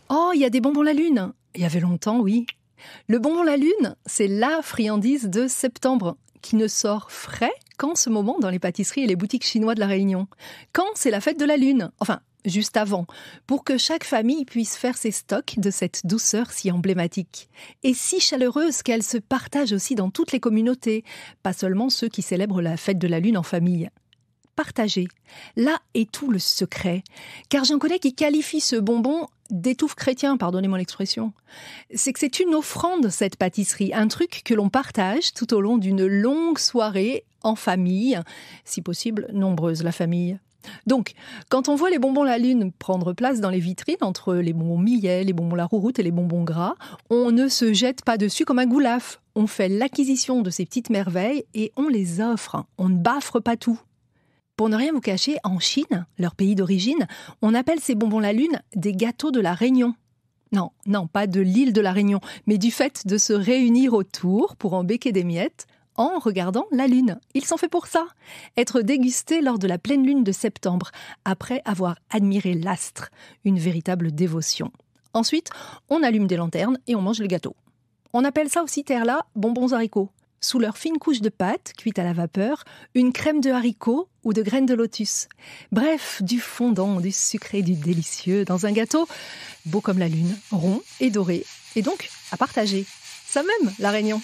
Oh, il y a des bonbons la lune. Il y avait longtemps, oui. Le bonbon la lune, c'est la friandise de septembre, qui ne sort frais qu'en ce moment dans les pâtisseries et les boutiques chinoises de la Réunion. Quand c'est la fête de la lune, enfin, juste avant, pour que chaque famille puisse faire ses stocks de cette douceur si emblématique. Et si chaleureuse qu'elle se partage aussi dans toutes les communautés, pas seulement ceux qui célèbrent la fête de la lune en famille. Partager, là est tout le secret. Car j'en connais qui qualifient ce bonbon d'étouffe chrétien, pardonnez-moi l'expression. C'est que c'est une offrande, cette pâtisserie, un truc que l'on partage tout au long d'une longue soirée en famille, si possible nombreuse la famille. Donc, quand on voit les bonbons la lune prendre place dans les vitrines entre les bonbons millet, les bonbons la rouroute et les bonbons gras, on ne se jette pas dessus comme un goulaf. On fait l'acquisition de ces petites merveilles et on les offre. On ne baffre pas tout. Pour ne rien vous cacher, en Chine, leur pays d'origine, on appelle ces bonbons la lune des gâteaux de la Réunion. Non, pas de l'île de la Réunion, mais du fait de se réunir autour pour en béquer des miettes en regardant la lune. Ils sont faits pour ça. Être dégustés lors de la pleine lune de septembre, après avoir admiré l'astre. Une véritable dévotion. Ensuite, on allume des lanternes et on mange le gâteau. On appelle ça aussi terre-là bonbons haricots. Sous leur fine couche de pâte, cuite à la vapeur, une crème de haricots ou de graines de lotus. Bref, du fondant, du sucré, du délicieux, dans un gâteau beau comme la lune, rond et doré. Et donc, à partager. Ça même, la Réunion.